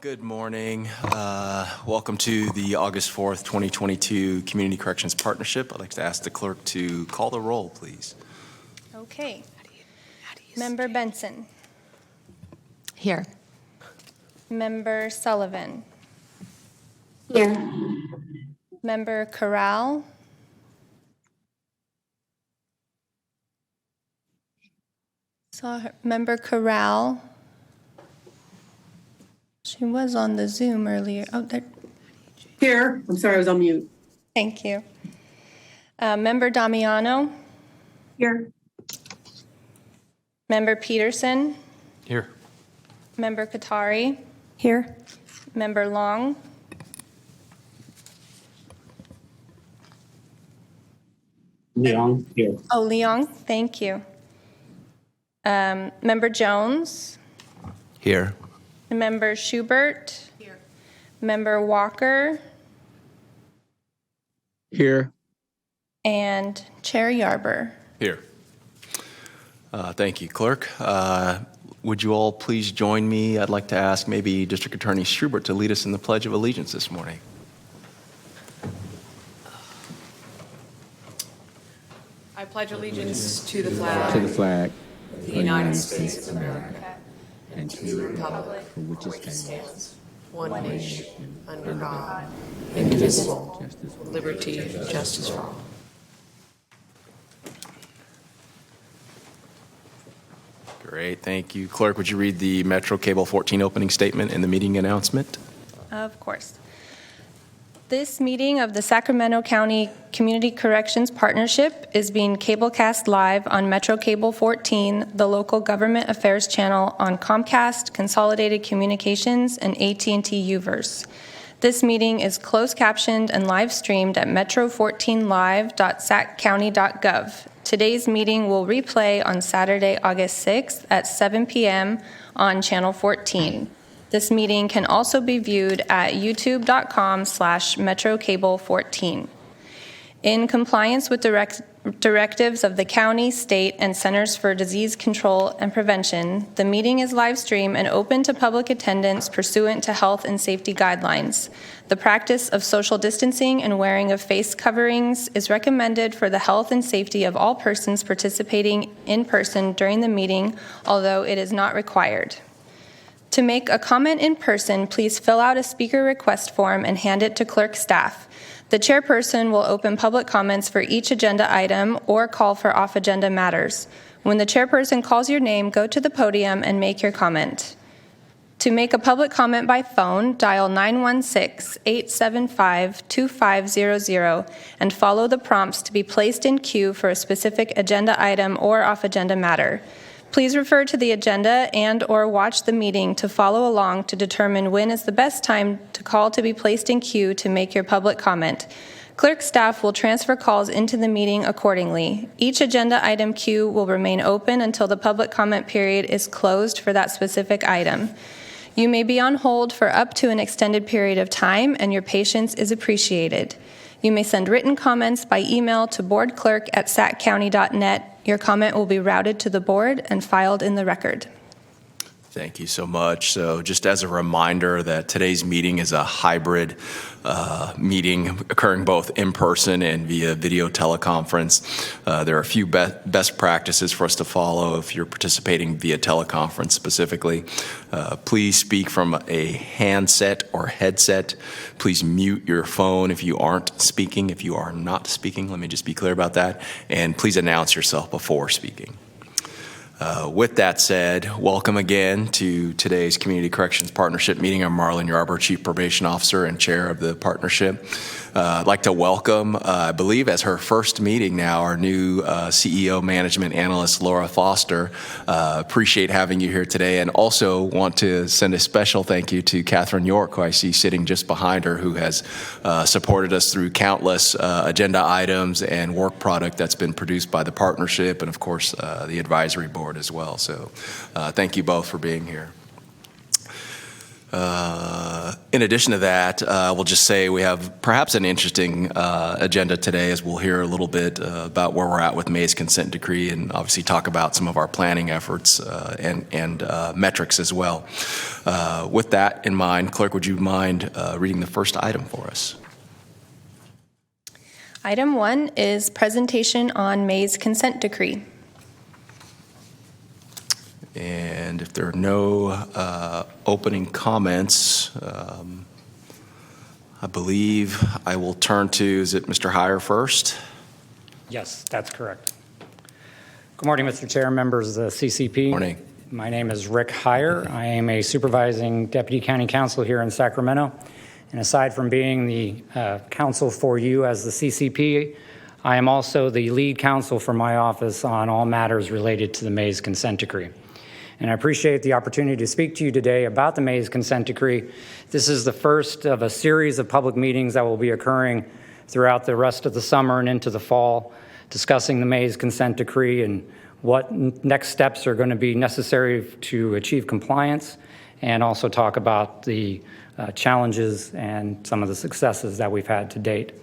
Good morning. Welcome to the August 4th, 2022 Community Corrections Partnership. I'd like to ask the clerk to call the roll, please. Okay. Member Benson. Here. Member Sullivan. Here. Member Corral. Saw her. Member Corral. She was on the Zoom earlier. Oh, there. Here. I'm sorry, I was on mute. Thank you. Member Damiano. Here. Member Peterson. Here. Member Katari. Here. Member Long. Leong, here. Oh, Leong. Thank you. Member Jones. Here. Member Schubert. Here. Member Walker. Here. And Chair Yarber. Here. Thank you, clerk. Would you all please join me? I'd like to ask maybe District Attorney Schubert to lead us in the Pledge of Allegiance this morning. I pledge allegiance to the flag To the flag of the United States of America and and to the republic for which for it which it stands, stands, one nation, under God, indivisible, justice for with liberty and justice for all. Great, thank you. Clerk, would you read the Metro Cable 14 opening statement and the meeting announcement? Of course. This meeting of the Sacramento County Community Corrections Partnership is being cablecast live on Metro Cable 14, the local government affairs channel on Comcast, Consolidated Communications, and AT&T Uverse. This meeting is closed captioned and live streamed at metro14live.saccounty.gov. Today's meeting will replay on Saturday, August 6th at 7 p.m. on Channel 14. This meeting can also be viewed at youtube.com/metrocable14. In compliance with directives of the county, state, and Centers for Disease Control and Prevention, the meeting is live streamed and open to public attendance pursuant to health and safety guidelines. The practice of social distancing and wearing of face coverings is recommended for the health and safety of all persons participating in person during the meeting, although it is not required. To make a comment in person, please fill out a speaker request form and hand it to clerk staff. The chairperson will open public comments for each agenda item or call for off-agenda matters. When the chairperson calls your name, go to the podium and make your comment. To make a public comment by phone, dial 916-875-2500 and follow the prompts to be placed in queue for a specific agenda item or off-agenda matter. Please refer to the agenda and/or watch the meeting to follow along to determine when is the best time to call to be placed in queue to make your public comment. Clerk staff will transfer calls into the meeting accordingly. Each agenda item queue will remain open until the public comment period is closed for that specific item. You may be on hold for up to an extended period of time, and your patience is appreciated. You may send written comments by email to boardclerk@saccounty.net. Your comment will be routed to the board and filed in the record. Thank you so much. So just as a reminder that today's meeting is a hybrid meeting occurring both in person and via video teleconference. There are a few best practices for us to follow if you're participating via teleconference specifically. Please speak from a handset or headset. Please mute your phone if you aren't speaking. If you are not speaking, let me just be clear about that. And please announce yourself before speaking. With that said, welcome again to today's Community Corrections Partnership meeting. I'm Marlon Yarber, Chief Probation Officer and Chair of the partnership. I'd like to welcome, I believe as her first meeting now, our new CEO Management Analyst, Laura Foster. Appreciate having you here today, and also want to send a special thank you to Catherine York, who I see sitting just behind her, who has supported us through countless agenda items and work product that's been produced by the partnership, and of course the advisory board as well. So thank you both for being here. In addition to that, we'll just say we have perhaps an interesting agenda today, as we'll hear a little bit about where we're at with May's consent decree, and obviously talk about some of our planning efforts and metrics as well. With that in mind, Clerk, would you mind reading the first item for us? Item 1 is presentation on May's consent decree. And if there are no opening comments, I believe I will turn to, is it Mr. Heyer first? Yes, that's correct. Good morning, Mr. Chair, members of the CCP. Morning. My name is Rick Heyer. I am a supervising deputy county counsel here in Sacramento. And aside from being the counsel for you as the CCP, I am also the lead counsel for my office on all matters related to the May's consent decree. And I appreciate the opportunity to speak to you today about the May's consent decree. This is the first of a series of public meetings that will be occurring throughout the rest of the summer and into the fall, discussing the May's consent decree and what next steps are going to be necessary to achieve compliance, and also talk about the challenges and some of the successes that we've had to date.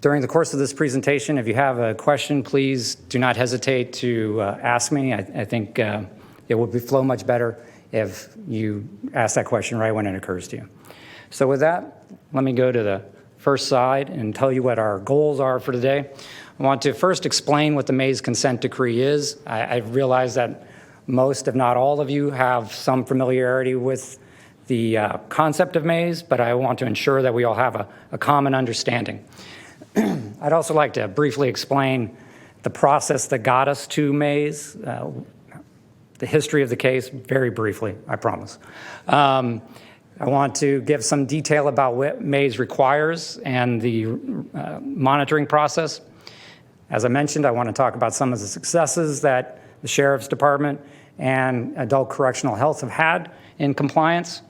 During the course of this presentation, if you have a question, please do not hesitate to ask me. I think it will flow much better if you ask that question right when it occurs to you. So with that, let me go to the first slide and tell you what our goals are for today. I want to first explain what the May's consent decree is. I realize that most, if not all of you, have some familiarity with the concept of May's, but I want to ensure that we all have a common understanding. I'd also like to briefly explain the process that got us to May's, the history of the case, very briefly, I promise. I want to give some detail about what May's requires and the monitoring process. As I mentioned, I want to talk about some of the successes that the Sheriff's Department and Adult Correctional Health have had in compliance,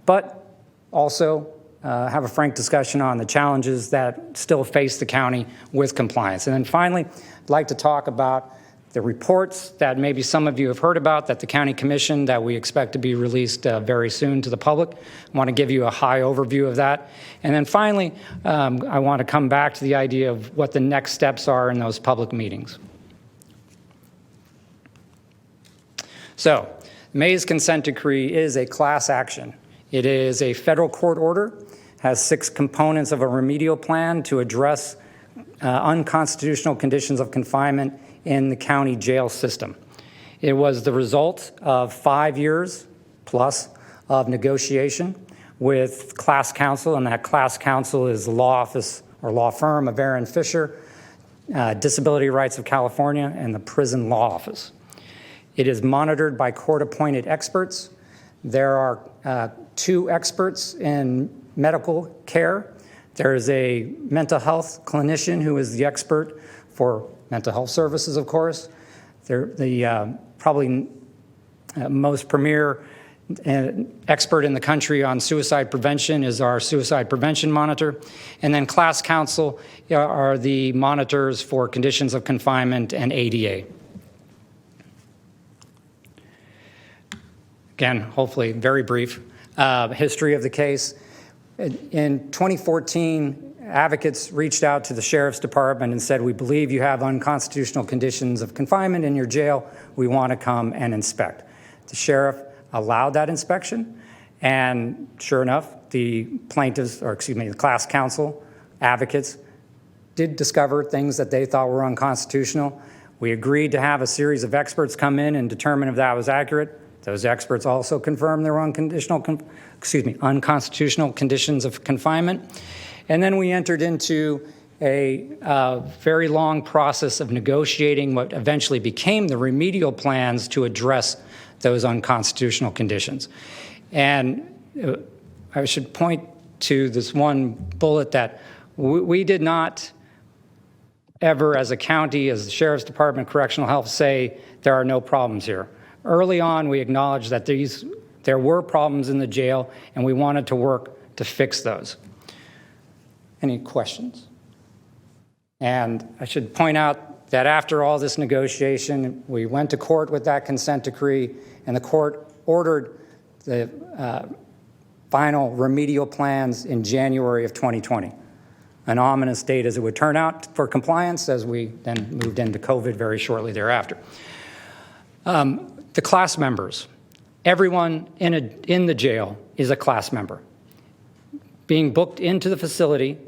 but also have a frank discussion on the challenges that still face the county with compliance. And then finally, I'd like to talk about the reports that maybe some of you have heard about that the county commissioned that we expect to be released very soon to the public. I want to give you a high overview of that. And then finally, I want to come back to the idea of what the next steps are in those public meetings. So, May's consent decree is a class action. It is a federal court order, has 6 components of a remedial plan to address unconstitutional conditions of confinement in the county jail system. It was the result of 5 years plus of negotiation with class counsel, and that class counsel is the law office or law firm of Aaron Fisher, Disability Rights of California, and the Prison Law Office. It is monitored by court-appointed experts. There are 2 experts in medical care. There is a mental health clinician who is the expert for mental health services, of course. They're the probably most premier expert in the country on suicide prevention is our suicide prevention monitor. And then class counsel are the monitors for conditions of confinement and ADA. Again, hopefully very brief. History of the case. In 2014, advocates reached out to the Sheriff's Department and said, we believe you have unconstitutional conditions of confinement in your jail. We want to come and inspect. The sheriff allowed that inspection, and sure enough, the plaintiffs, or excuse me, the class counsel advocates did discover things that they thought were unconstitutional. We agreed to have a series of experts come in and determine if that was accurate. Those experts also confirmed there were unconstitutional conditions of confinement. And then we entered into a very long process of negotiating what eventually became the remedial plans to address those unconstitutional conditions. And I should point to this one bullet that we did not ever, as a county, as the Sheriff's Department, Correctional Health, say there are no problems here. Early on, we acknowledged that there were problems in the jail, and we wanted to work to fix those. Any questions? And I should point out that after all this negotiation, we went to court with that consent decree, and the court ordered the final remedial plans in January of 2020. An ominous date as it would turn out for compliance, as we then moved into COVID very shortly thereafter. The class members, everyone in the jail is a class member. Being booked into the facility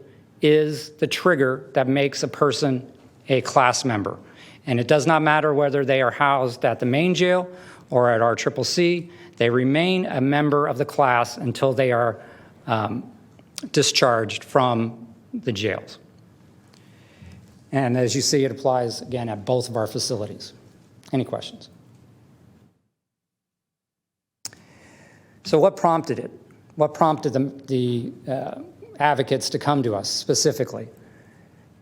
is the trigger that makes a person a class member. And it does not matter whether they are housed at the main jail or at our CCC, they remain a member of the class until they are discharged from the jails. And as you see, it applies again at both of our facilities. Any questions? So what prompted it? What prompted the advocates to come to us specifically?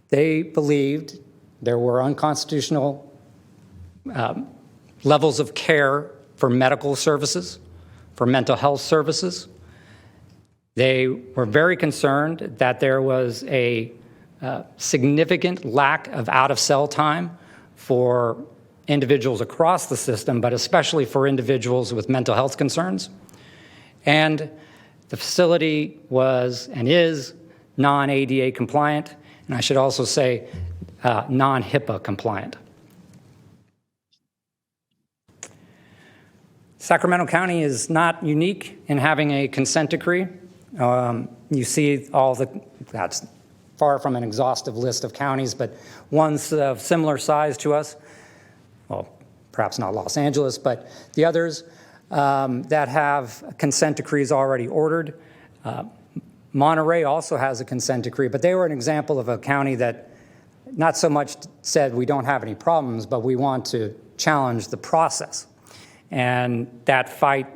They believed there were unconstitutional levels of care for medical services, for mental health services. They were very concerned that there was a significant lack of out-of-cell time for individuals across the system, but especially for individuals with mental health concerns. And the facility was and is non-ADA compliant, and I should also say non-HIPAA compliant. Sacramento County is not unique in having a consent decree. You see that's far from an exhaustive list of counties, but ones of similar size to us, well, perhaps not Los Angeles, but the others that have consent decrees already ordered. Monterey also has a consent decree, but they were an example of a county that not so much said we don't have any problems, but we want to challenge the process. And that fight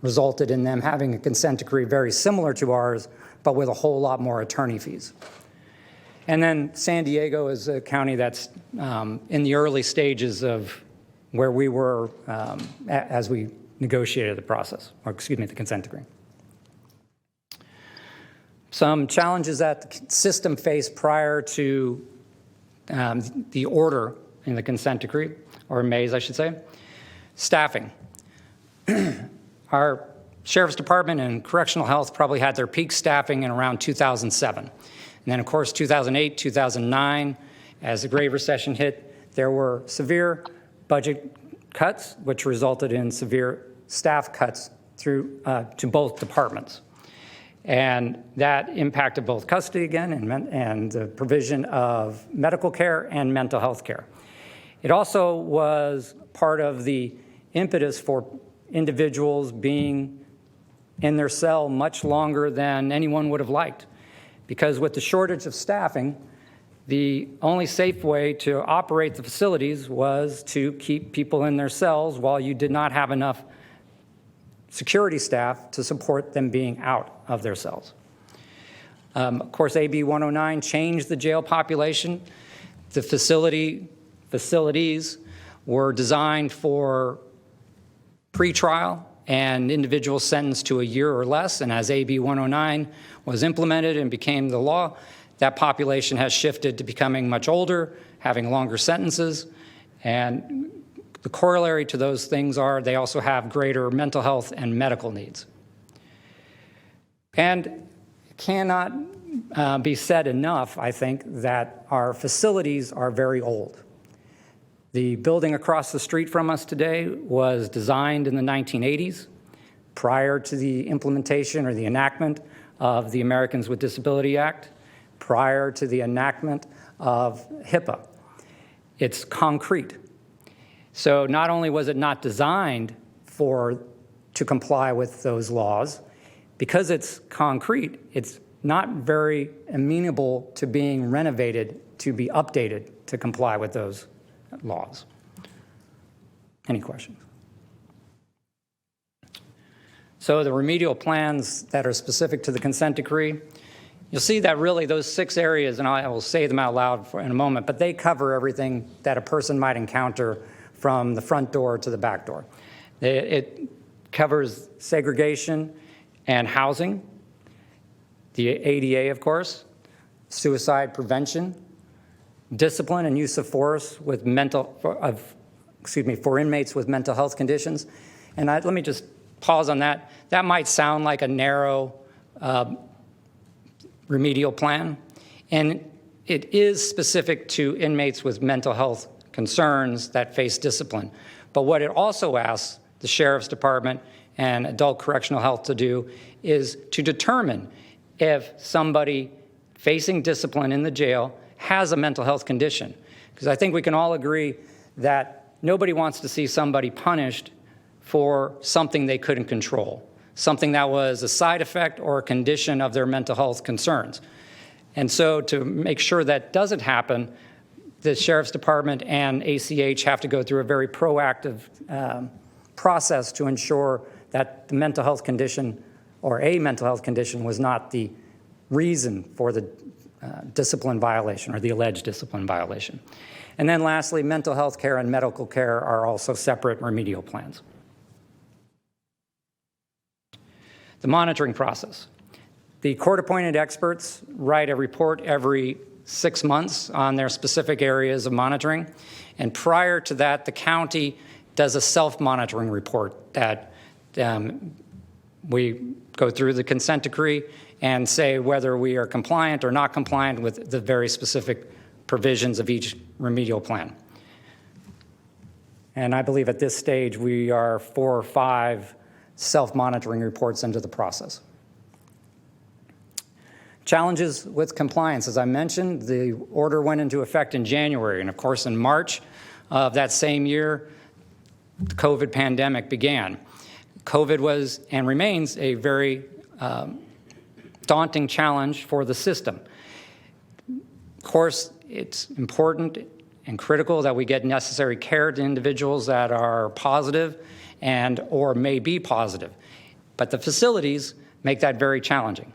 resulted in them having a consent decree very similar to ours, but with a whole lot more attorney fees. And then San Diego is a county that's in the early stages of where we were as we negotiated the process, or excuse me, the consent decree. Some challenges that the system faced prior to the order in the consent decree, or Mays, I should say. Staffing. Our Sheriff's Department and Correctional Health probably had their peak staffing in around 2007. And then, of course, 2008, 2009, as the Great Recession hit, there were severe budget cuts, which resulted in severe staff cuts through to both departments. And that impacted both custody again and the provision of medical care and mental health care. It also was part of the impetus for individuals being in their cell much longer than anyone would have liked. Because with the shortage of staffing, the only safe way to operate the facilities was to keep people in their cells while you did not have enough security staff to support them being out of their cells. Of course, AB 109 changed the jail population. The facilities were designed for pretrial and individuals sentenced to a year or less, and as AB 109 was implemented and became the law, that population has shifted to becoming much older, having longer sentences, and the corollary to those things are they also have greater mental health and medical needs. And it cannot be said enough, I think, that our facilities are very old. The building across the street from us today was designed in the 1980s, prior to the implementation or the enactment of the Americans with Disability Act, prior to the enactment of HIPAA. It's concrete. So not only was it not designed to comply with those laws, because it's concrete, it's not very amenable to being renovated to be updated to comply with those laws. Any questions? So the remedial plans that are specific to the consent decree, you'll see that really those 6 areas, and I will say them out loud in a moment, but they cover everything that a person might encounter from the front door to the back door. It covers segregation and housing, the ADA, of course, suicide prevention, discipline and use of force for inmates with mental health conditions. And let me just pause on that. That might sound like a narrow remedial plan, and it is specific to inmates with mental health concerns that face discipline. But what it also asks the Sheriff's Department and Adult Correctional Health to do is to determine if somebody facing discipline in the jail has a mental health condition. Because I think we can all agree that nobody wants to see somebody punished for something they couldn't control, something that was a side effect or a condition of their mental health concerns. And so to make sure that doesn't happen, the Sheriff's Department and ACH have to go through a very proactive process to ensure that the mental health condition or a mental health condition was not the reason for the discipline violation or the alleged discipline violation. And then lastly, mental health care and medical care are also separate remedial plans. The monitoring process. The court-appointed experts write a report every 6 months on their specific areas of monitoring. And prior to that, the county does a self-monitoring report that we go through the consent decree and say whether we are compliant or not compliant with the very specific provisions of each remedial plan. And I believe at this stage we are 4 or 5 self-monitoring reports into the process. Challenges with compliance. As I mentioned, the order went into effect in January, and of course in March of that same year, the COVID pandemic began. COVID was and remains a very daunting challenge for the system. Of course, it's important and critical that we get necessary care to individuals that are positive and or may be positive. But the facilities make that very challenging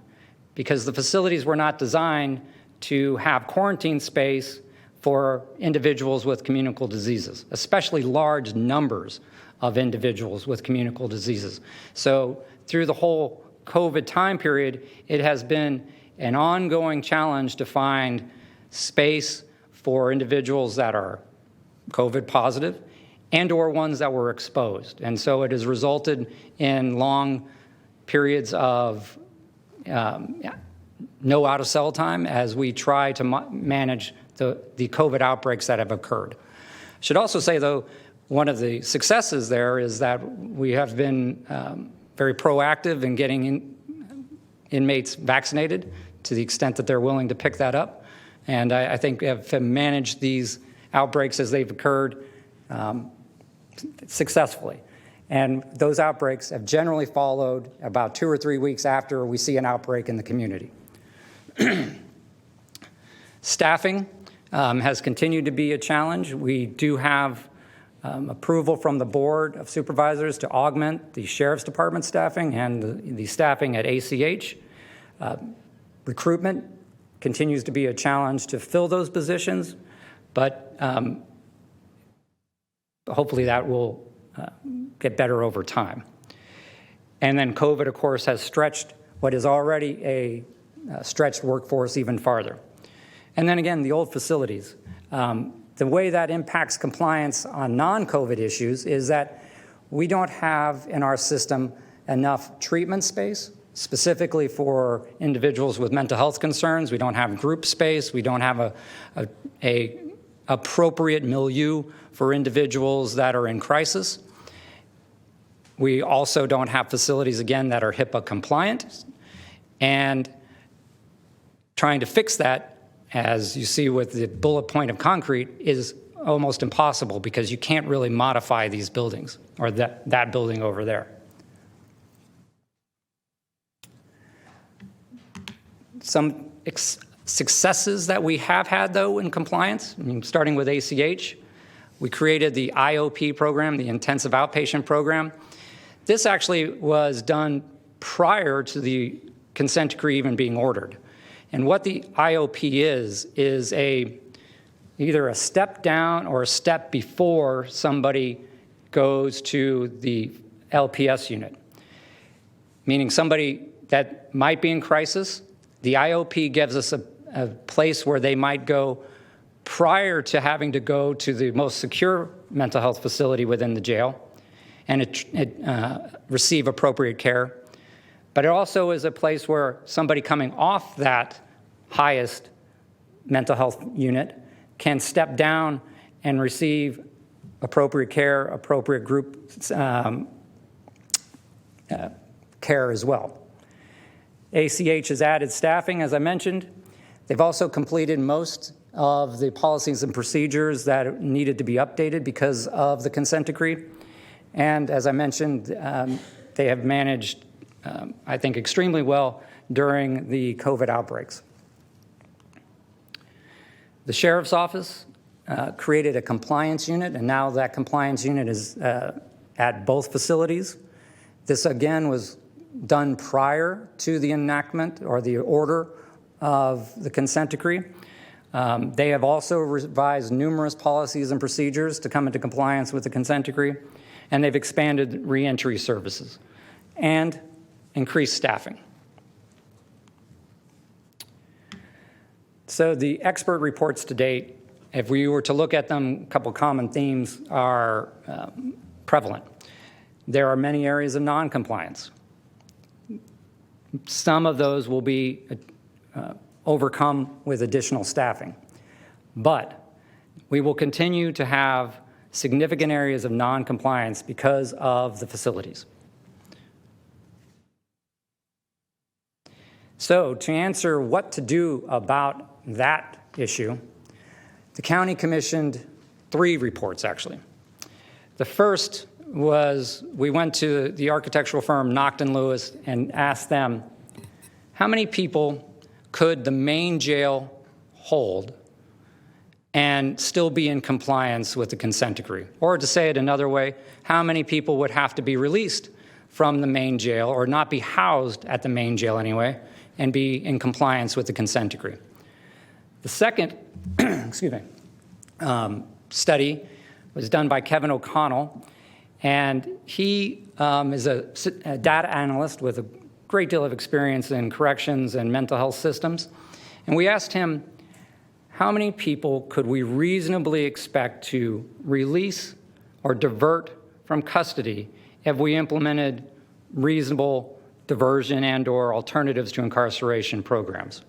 because the facilities were not designed to have quarantine space for individuals with communicable diseases, especially large numbers of individuals with communicable diseases. So through the whole COVID time period, it has been an ongoing challenge to find space for individuals that are COVID positive and or ones that were exposed. And so it has resulted in long periods of no out-of-cell time as we try to manage the COVID outbreaks that have occurred. I should also say, though, one of the successes there is that we have been very proactive in getting inmates vaccinated to the extent that they're willing to pick that up. And I think have managed these outbreaks as they've occurred successfully. And those outbreaks have generally followed about 2 or 3 weeks after we see an outbreak in the community. Staffing has continued to be a challenge. We do have approval from the Board of Supervisors to augment the Sheriff's Department staffing and the staffing at ACH. Recruitment continues to be a challenge to fill those positions, but hopefully that will get better over time. And then COVID, of course, has stretched what is already a stretched workforce even farther. And then again, the old facilities. The way that impacts compliance on non-COVID issues is that we don't have in our system enough treatment space, specifically for individuals with mental health concerns. We don't have group space. We don't have a appropriate milieu for individuals that are in crisis. We also don't have facilities, again, that are HIPAA compliant. And trying to fix that, as you see with the bullet point of concrete, is almost impossible because you can't really modify these buildings or that building over there. Some successes that we have had, though, in compliance, starting with ACH, we created the IOP program, the Intensive Outpatient Program. This actually was done prior to the consent decree even being ordered. And what the IOP is either a step down or a step before somebody goes to the LPS unit, meaning somebody that might be in crisis. The IOP gives us a place where they might go prior to having to go to the most secure mental health facility within the jail. and receive appropriate care. But it also is a place where somebody coming off that highest mental health unit can step down and receive appropriate care, appropriate group care as well. ACH has added staffing, as I mentioned. They've also completed most of the policies and procedures that needed to be updated because of the consent decree. And as I mentioned, they have managed, I think, extremely well during the COVID outbreaks. The Sheriff's Office created a compliance unit, and now that compliance unit is at both facilities. This, again, was done prior to the enactment or the order of the consent decree. They have also revised numerous policies and procedures to come into compliance with the consent decree, and they've expanded reentry services and increased staffing. So the expert reports to date, if we were to look at them, a couple common themes are prevalent. There are many areas of noncompliance. Some of those will be overcome with additional staffing. But we will continue to have significant areas of noncompliance because of the facilities. So to answer what to do about that issue, the county commissioned 3 reports, actually. The first was we went to the architectural firm Knockton Lewis and asked them, how many people could the main jail hold and still be in compliance with the consent decree? Or to say it another way, how many people would have to be released from the main jail or not be housed at the main jail anyway and be in compliance with the consent decree? The second study was done by Kevin O'Connell, and he is a data analyst with a great deal of experience in corrections and mental health systems. And we asked him, how many people could we reasonably expect to release or divert from custody if we implemented reasonable diversion and/or alternatives to incarceration programs?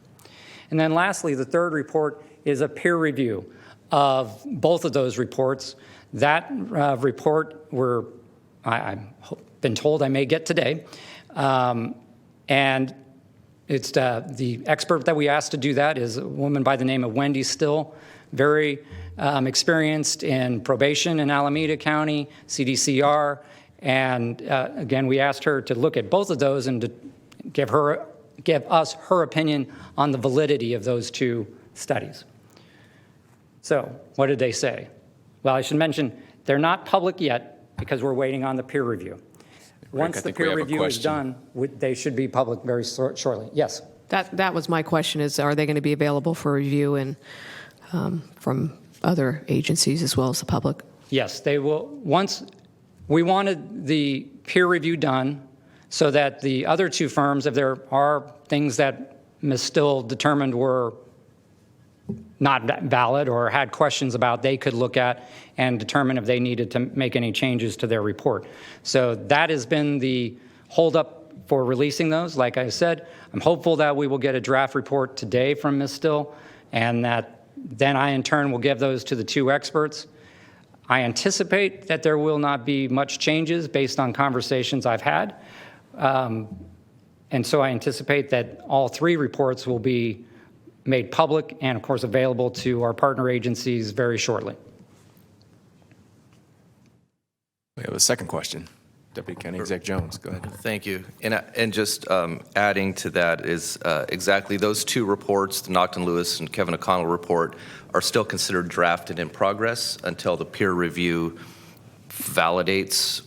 And then lastly, the third report is a peer review of both of those reports. That report I've been told I may get today. And it's the expert that we asked to do that is a woman by the name of Wendy Still, very experienced in probation in Alameda County, CDCR. And again, we asked her to look at both of those and to give us her opinion on the validity of those 2 studies. So what did they say? Well, I should mention, they're not public yet because we're waiting on the peer review. Once the peer review is done, they should be public very shortly. Yes? That was my question, is are they going to be available for review and from other agencies as well as the public? Yes, they will. Once we wanted the peer review done so that the other 2 firms, if there are things that Ms. Still determined were not valid or had questions about, they could look at and determine if they needed to make any changes to their report. So that has been the holdup for releasing those. Like I said, I'm hopeful that we will get a draft report today from Ms. Still, and that then I in turn will give those to the 2 experts. I anticipate that there will not be much changes based on conversations I've had. And so I anticipate that all 3 reports will be made public and, of course, available to our partner agencies very shortly. We have a second question. Deputy County Exec Jones, go ahead. Thank you. And just adding to that is exactly those 2 reports, the Knockton Lewis and Kevin O'Connell report, are still considered drafted in progress until the peer review validates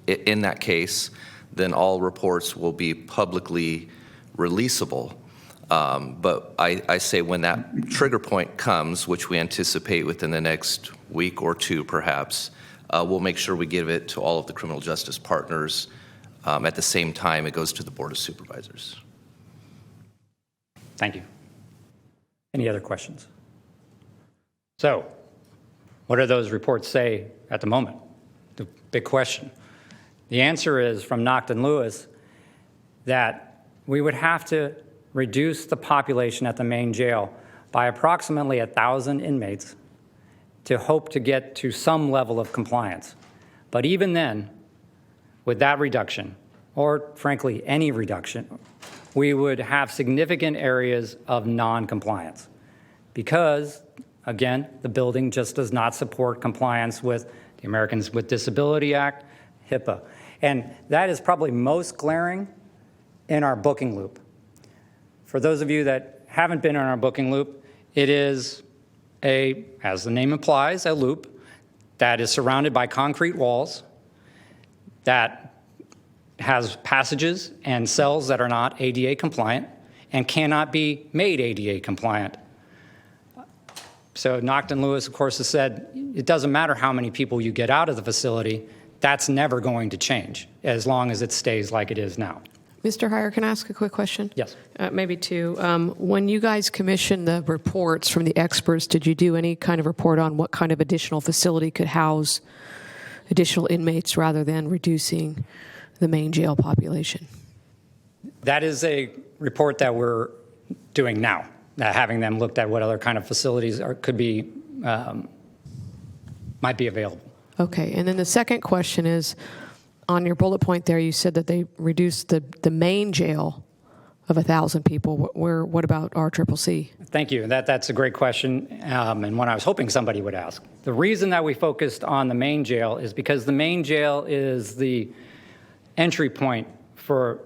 in that case. Then all reports will be publicly releasable. But I say when that trigger point comes, which we anticipate within the next week or 2 perhaps, we'll make sure we give it to all of the criminal justice partners at the same time it goes to the Board of Supervisors. Thank you. Any other questions? So what do those reports say at the moment? big question. The answer is from Nocton Lewis that we would have to reduce the population at the main jail by approximately 1,000 inmates to hope to get to some level of compliance. But even then, with that reduction, or frankly, any reduction, we would have significant areas of non-compliance because, again, the building just does not support compliance with the Americans with Disability Act, HIPAA. And that is probably most glaring in our booking loop. For those of you that haven't been in our booking loop, it is as the name implies, a loop that is surrounded by concrete walls that has passages and cells that are not ADA compliant and cannot be made ADA compliant. So Nocton Lewis, of course, has said it doesn't matter how many people you get out of the facility, that's never going to change as long as it stays like it is now. Mr. Heyer, can I ask a quick question? Yes. Maybe two. When you guys commissioned the reports from the experts, did you do any kind of report on what kind of additional facility could house additional inmates rather than reducing the main jail population? That is a report that we're doing now, having them looked at what other kind of facilities could be, might be available. Okay, and then the second question is, on your bullet point there, you said that they reduced the main jail of 1,000 people. What about RCCC? Thank you. That's a great question, and one I was hoping somebody would ask. The reason that we focused on the main jail is because the main jail is the entry point for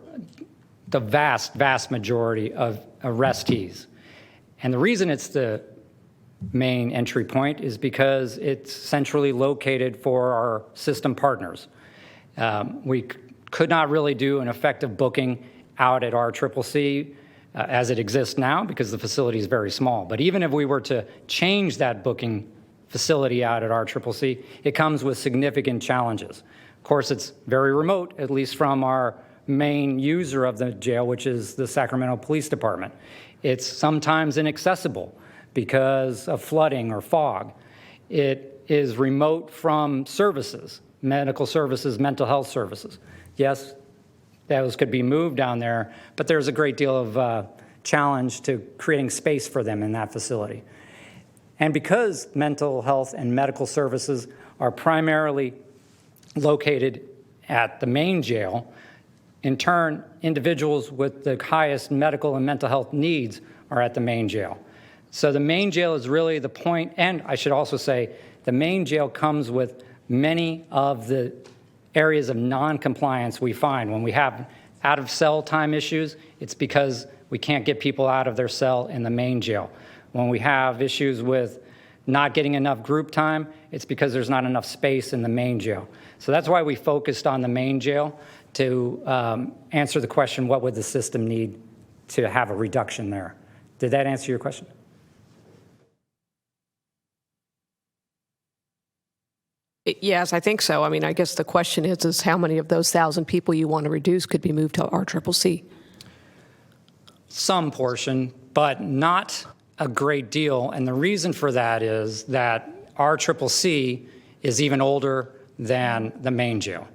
the vast, vast majority of arrestees. And the reason it's the main entry point is because it's centrally located for our system partners. We could not really do an effective booking out at RCCC as it exists now because the facility is very small. But even if we were to change that booking facility out at RCCC, it comes with significant challenges. Of course, it's very remote, at least from our main user of the jail, which is the Sacramento Police Department. It's sometimes inaccessible because of flooding or fog. It is remote from services. Medical services, mental health services. Yes, those could be moved down there, but there's a great deal of challenge to creating space for them in that facility. And because mental health and medical services are primarily located at the main jail, in turn, individuals with the highest medical and mental health needs are at the main jail. So the main jail is really the point, and I should also say, the main jail comes with many of the areas of non-compliance we find. When we have out-of-cell time issues, it's because we can't get people out of their cell in the main jail. When we have issues with not getting enough group time, it's because there's not enough space in the main jail. So that's why we focused on the main jail to answer the question, what would the system need to have a reduction there? Did that answer your question? Yes, I think so. I mean, I guess the question is how many of those 1,000 people you want to reduce could be moved to RCCC? Some portion, but not a great deal. And the reason for that is that RCCC is even older than the main jail.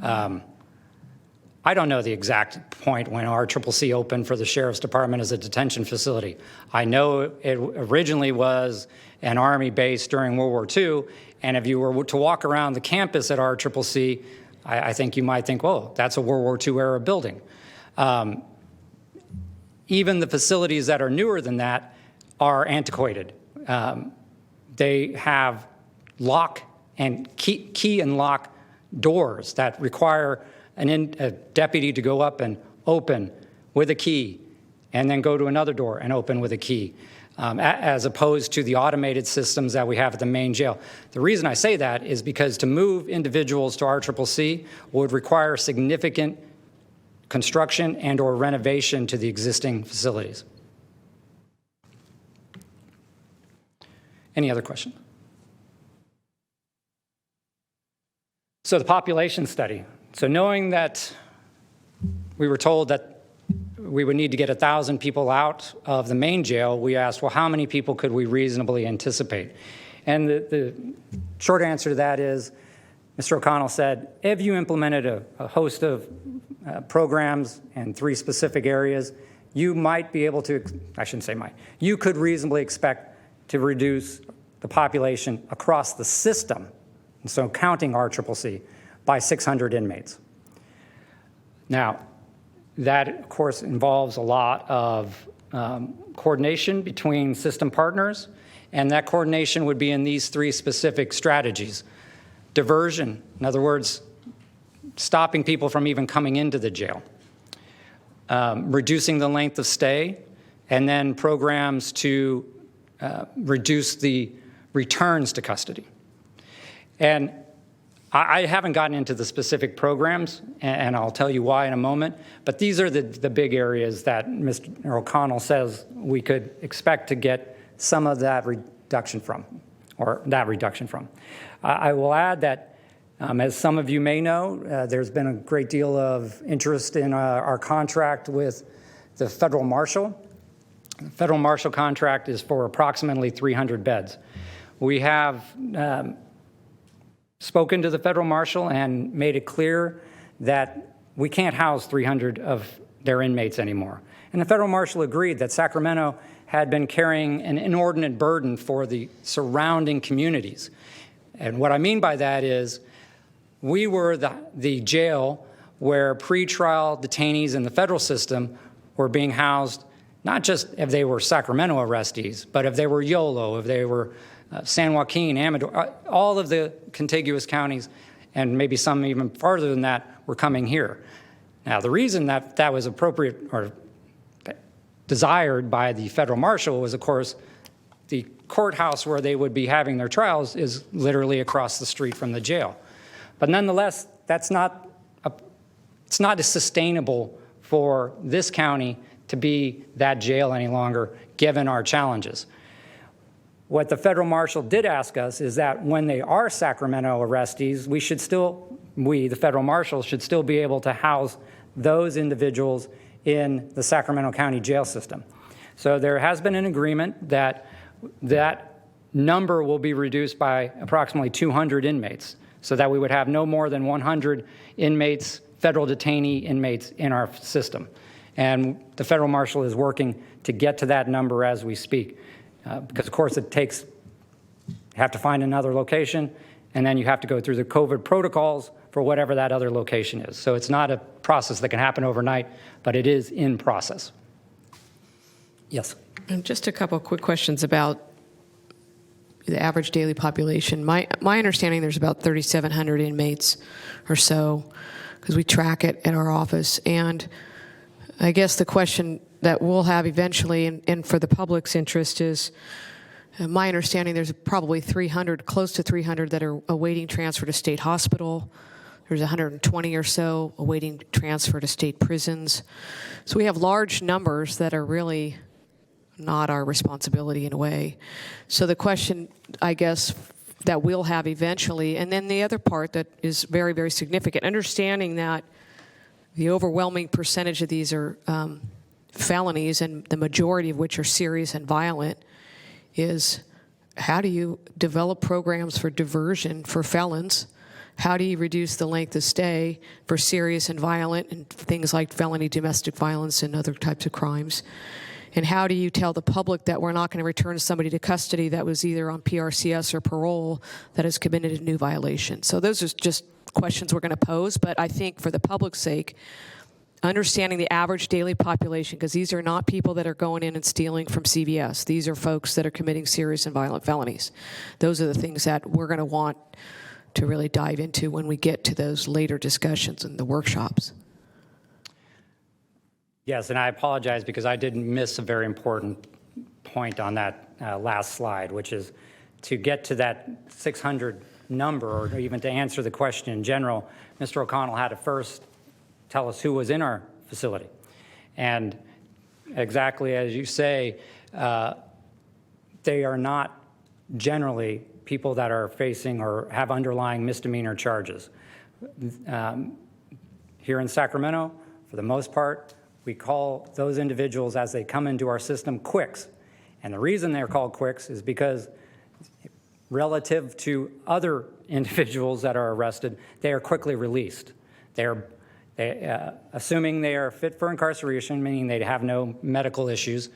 I don't know the exact point when RCCC opened for the Sheriff's Department as a detention facility. I know it originally was an Army base during World War II, and if you were to walk around the campus at RCCC, I think you might think, whoa, that's a World War II era building. Even the facilities that are newer than that are antiquated. They have lock and key and lock doors that require a deputy to go up and open with a key and then go to another door and open with a key, as opposed to the automated systems that we have at the main jail. The reason I say that is because to move individuals to RCCC would require significant construction and or renovation to the existing facilities. Any other question? So the population study. So knowing that we were told that we would need to get 1,000 people out of the main jail, we asked, well, how many people could we reasonably anticipate? And the short answer to that is Mr. O'Connell said, if you implemented a host of programs in 3 specific areas, you might be able to, I shouldn't say might, you could reasonably expect to reduce the population across the system, and so counting RCCC, by 600 inmates. Now, that, of course, involves a lot of coordination between system partners, and that coordination would be in these 3 specific strategies. Diversion, in other words, stopping people from even coming into the jail. Reducing the length of stay, and then programs to reduce the returns to custody. And I haven't gotten into the specific programs, and I'll tell you why in a moment, but these are the big areas that Mr. O'Connell says we could expect to get some of that reduction from, I will add that, as some of you may know, there's been a great deal of interest in our contract with the Federal Marshal. The Federal Marshal contract is for approximately 300 beds. We have spoken to the Federal Marshal and made it clear that we can't house 300 of their inmates anymore. And the Federal Marshal agreed that Sacramento had been carrying an inordinate burden for the surrounding communities. And what I mean by that is we were the jail where pretrial detainees in the federal system were being housed, not just if they were Sacramento arrestees, but if they were Yolo, if they were San Joaquin, Amador, all of the contiguous counties, and maybe some even farther than that, were coming here. Now, the reason that was appropriate or desired by the Federal Marshal was, of course, the courthouse where they would be having their trials is literally across the street from the jail. But nonetheless, it's not as sustainable for this county to be that jail any longer, given our challenges. What the Federal Marshal did ask us is that when they are Sacramento arrestees, we, the Federal Marshal, should still be able to house those individuals in the Sacramento County jail system. So there has been an agreement that that number will be reduced by approximately 200 inmates, so that we would have no more than 100 inmates, federal detainee inmates in our system. And the Federal Marshal is working to get to that number as we speak. Because, of course, you have to find another location, and then you have to go through the COVID protocols for whatever that other location is. So it's not a process that can happen overnight, but it is in process. Yes? And just a couple of quick questions about the average daily population. My understanding, there's about 3,700 inmates or so, because we track it at our office. And I guess the question that we'll have eventually, and for the public's interest, is my understanding there's probably 300, close to 300 that are awaiting transfer to state hospital. There's 120 or so awaiting transfer to state prisons. So we have large numbers that are really not our responsibility in a way. So the question, I guess, that we'll have eventually, and then the other part that is very, very significant, understanding that the overwhelming percentage of these are felonies, and the majority of which are serious and violent, is how do you develop programs for diversion for felons? How do you reduce the length of stay for serious and violent and things like felony domestic violence and other types of crimes? And how do you tell the public that we're not going to return somebody to custody that was either on PRCS or parole that has committed a new violation? So those are just questions we're going to pose, but I think for the public's sake, understanding the average daily population, because these are not people that are going in and stealing from CVS. These are folks that are committing serious and violent felonies. Those are the things that we're going to want to really dive into when we get to those later discussions in the workshops. Yes, and I apologize because I did miss a very important point on that last slide, which is to get to that 600 number, or even to answer the question in general, Mr. O'Connell had to first tell us who was in our facility. And exactly as you say, they are not generally people that are facing or have underlying misdemeanor charges. Here in Sacramento, for the most part, we call those individuals as they come into our system quicks. And the reason they're called quicks is because relative to other individuals that are arrested, they are quickly released. Assuming they are fit for incarceration, meaning they have no medical issues,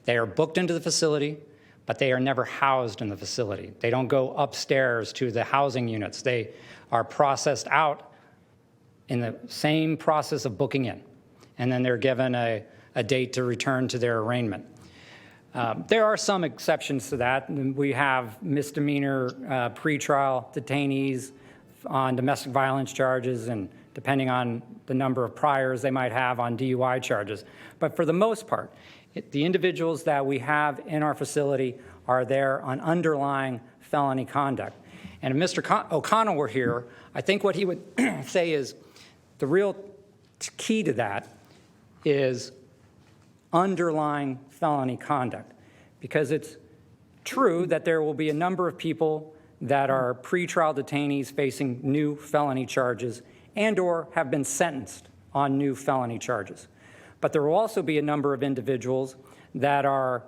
they are booked into the facility, but they are never housed in the facility. They don't go upstairs to the housing units. They are processed out in the same process of booking in, and then they're given a date to return to their arraignment. There are some exceptions to that. We have misdemeanor pretrial detainees on domestic violence charges, and depending on the number of priors they might have on DUI charges. But for the most part, the individuals that we have in our facility are there on underlying felony conduct. And if Mr. O'Connell were here, I think what he would say is the real key to that is underlying felony conduct, because it's true that there will be a number of people that are pretrial detainees facing new felony charges and or have been sentenced on new felony charges. But there will also be a number of individuals that are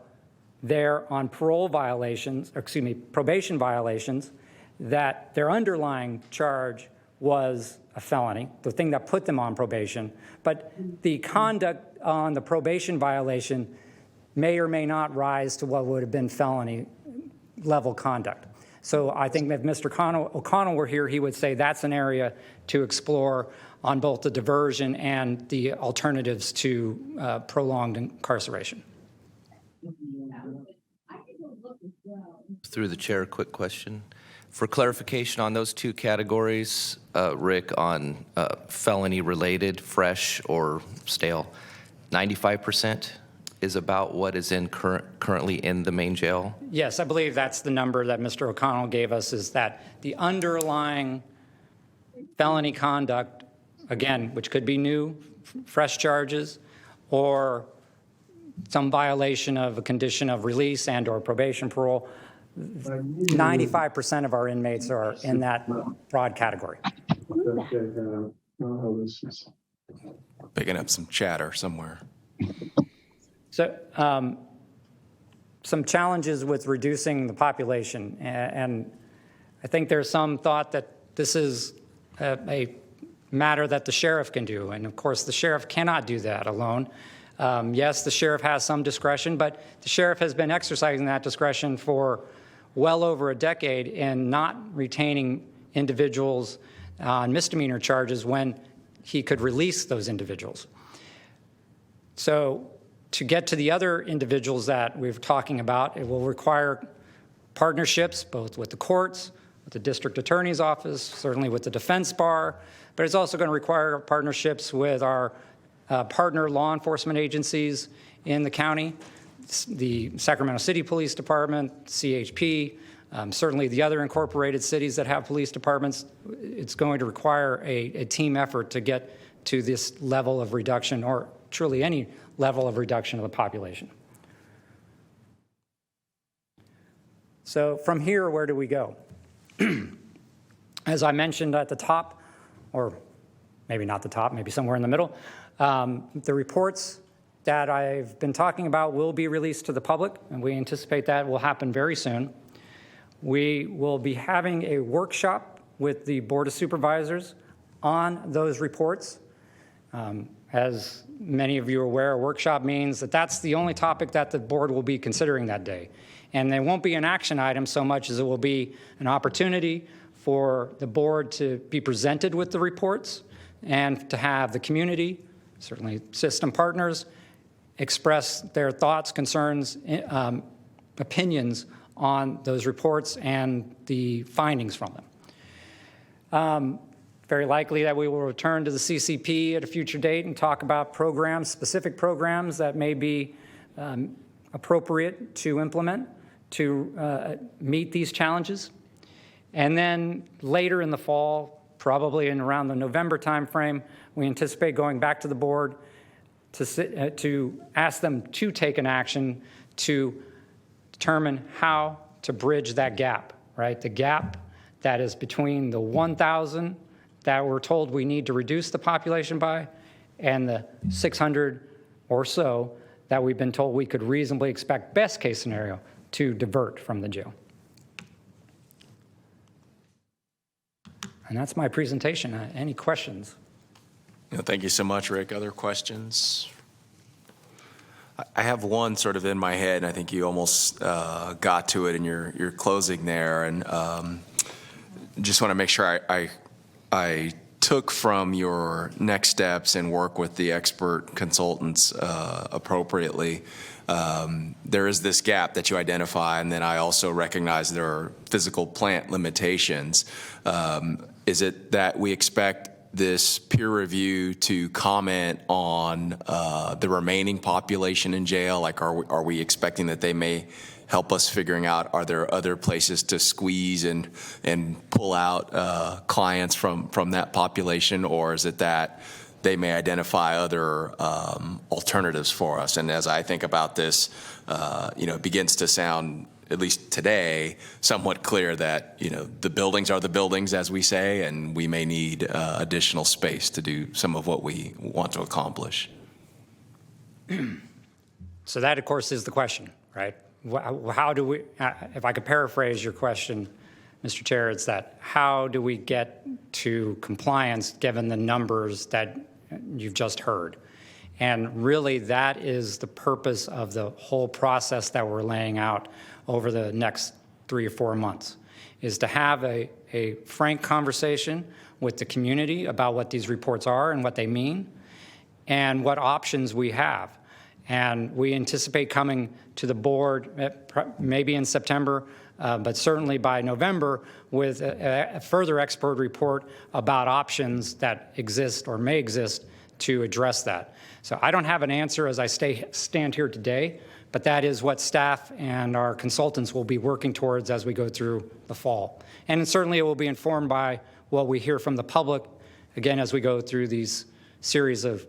there on parole violations, or excuse me, probation violations, that their underlying charge was a felony, the thing that put them on probation, but the conduct on the probation violation may or may not rise to what would have been felony level conduct. So I think if Mr. O'Connell were here, he would say that's an area to explore on both the diversion and the alternatives to prolonged incarceration. Through the chair, quick question. For clarification on those two categories, Rick, on felony-related, fresh or stale, 95% is about what is currently in the main jail? Yes, I believe that's the number that Mr. O'Connell gave us, is that the underlying felony conduct, again, which could be new, fresh charges, or some violation of a condition of release and or probation parole, 95% of our inmates are in that broad category. Picking up some chatter somewhere. So some challenges with reducing the population, and I think there's some thought that this is a matter that the sheriff can do, and of course the sheriff cannot do that alone. Yes, the sheriff has some discretion, but the sheriff has been exercising that discretion for well over a decade in not retaining individuals on misdemeanor charges when he could release those individuals. So to get to the other individuals that we're talking about, it will require partnerships both with the courts, with the district attorney's office, certainly with the defense bar, but it's also going to require partnerships with our partner law enforcement agencies in the county, the Sacramento City Police Department, CHP, certainly the other incorporated cities that have police departments. It's going to require a team effort to get to this level of reduction, or truly any level of reduction of the population. So from here, where do we go? As I mentioned at the top, or maybe not the top, maybe somewhere in the middle, the reports that I've been talking about will be released to the public, and we anticipate that will happen very soon. We will be having a workshop with the Board of Supervisors on those reports. As many of you are aware, a workshop means that that's the only topic that the board will be considering that day. And there won't be an action item so much as it will be an opportunity for the board to be presented with the reports and to have the community, certainly system partners, express their thoughts, concerns, opinions on those reports and the findings from them. Very likely that we will return to the CCP at a future date and talk about programs, specific programs that may be appropriate to implement to meet these challenges. And then later in the fall, probably in around the November timeframe, we anticipate going back to the board to ask them to take an action to determine how to bridge that gap, right? The gap that is between the 1,000 that we're told we need to reduce the population by and the 600 or so that we've been told we could reasonably expect, best case scenario, to divert from the jail. And that's my presentation. Any questions? Thank you so much, Rick. Other questions? I have one sort of in my head, and I think you almost got to it in your closing there, and just want to make sure I took from your next steps and work with the expert consultants appropriately. There is this gap that you identify, and then I also recognize there are physical plant limitations. Is it that we expect this peer review to comment on the remaining population in jail? Like, are we expecting that they may help us figuring out, are there other places to squeeze and pull out clients from that population? Or is it that they may identify other alternatives for us? And as I think about this, it begins to sound, at least today, somewhat clear that, the buildings are the buildings, as we say, and we may need additional space to do some of what we want to accomplish. So that, of course, is the question, right? How do we, if I could paraphrase your question, Mr. Chair, it's that how do we get to compliance given the numbers that you've just heard? And really, that is the purpose of the whole process that we're laying out over the next 3 or 4 months, is to have a frank conversation with the community about what these reports are and what they mean and what options we have. And we anticipate coming to the board maybe in September, but certainly by November with a further expert report about options that exist or may exist to address that. So I don't have an answer as I stand here today, but that is what staff and our consultants will be working towards as we go through the fall. And certainly it will be informed by what we hear from the public, again, as we go through these series of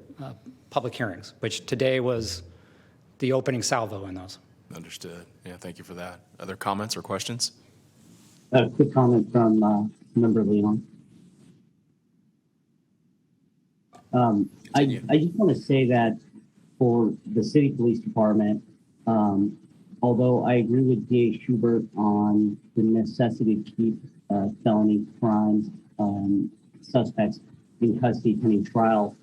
public hearings, which today was the opening salvo in those. Understood. Yeah, thank you for that. Other comments or questions? A quick comment from Member Leon. I just want to say that for the city police department, although I agree with DA Schubert on the necessity to keep felony crimes suspects in custody pending trial,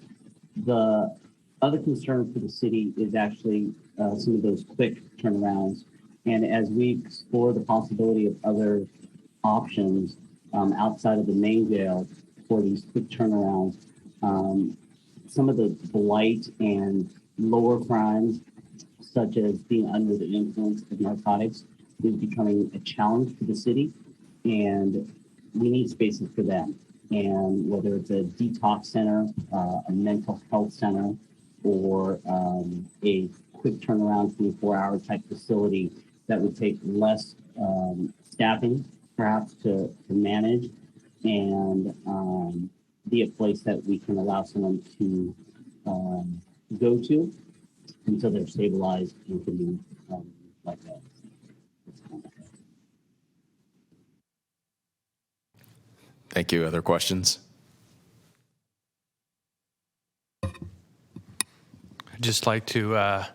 the other concern for the city is actually some of those quick turnarounds. And as we explore the possibility of other options outside of the main jail for these quick turnarounds, some of the blight and lower crimes, such as being under the influence of narcotics, is becoming a challenge for the city. And we need spaces for them. And whether it's a detox center, a mental health center, or a quick turnaround 24-hour type facility that would take less staffing, perhaps, to manage, and be a place that we can allow someone to go to until they're stabilized and can be like that. Thank you. Other questions? I'd just like to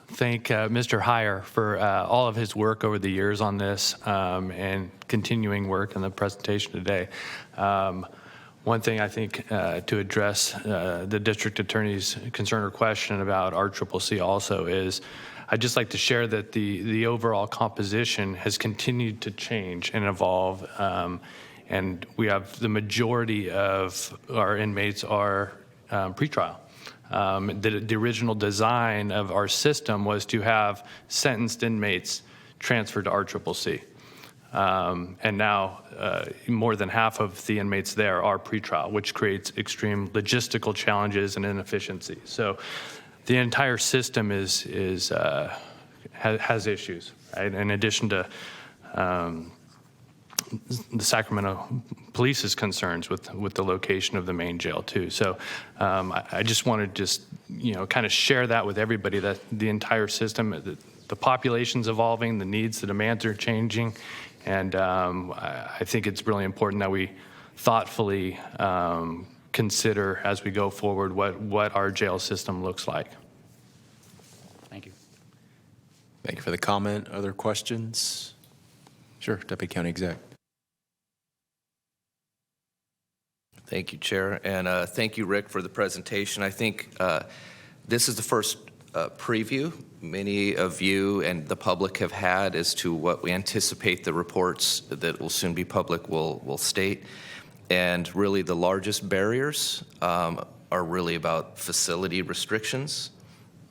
thank Mr. Heyer for all of his work over the years on this and continuing work in the presentation today. One thing I think to address the district attorney's concern or question about RCCC also is I'd just like to share that the overall composition has continued to change and evolve, and we have the majority of our inmates are pretrial. The original design of our system was to have sentenced inmates transferred to RCCC. And now more than half of the inmates there are pretrial, which creates extreme logistical challenges and inefficiencies. So the entire system has issues, right? In addition to the Sacramento Police's concerns with the location of the main jail too. So I just wanted to kind of share that with everybody, that the entire system, the population's evolving, the needs, the demands are changing, and I think it's really important that we thoughtfully consider as we go forward what our jail system looks like. Thank you. Thank you for the comment. Other questions? Sure, Deputy County Exec. Thank you, Chair, and thank you, Rick, for the presentation. I think this is the first preview many of you and the public have had as to what we anticipate the reports that will soon be public will state. And really the largest barriers are really about facility restrictions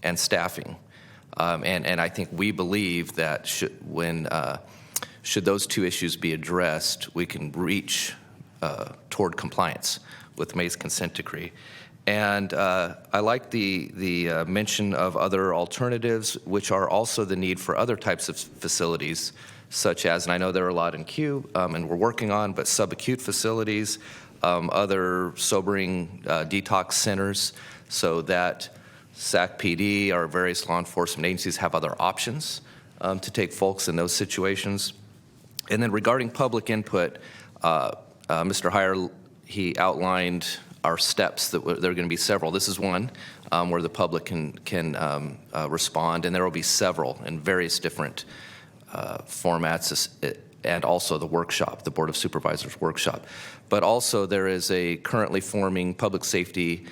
and staffing. And I think we believe that should those two issues be addressed, we can reach toward compliance with May's consent decree. And I like the mention of other alternatives, which are also the need for other types of facilities, such as, and I know there are a lot in queue, and we're working on, but subacute facilities, other sobering detox centers, so that SAC PD, our various law enforcement agencies have other options to take folks in those situations. And then regarding public input, Mr. Heyer, he outlined our steps that there are going to be several. This is one where the public can respond, and there will be several in various different formats, and also the workshop, the Board of Supervisors workshop. But also there is a currently forming Public Safety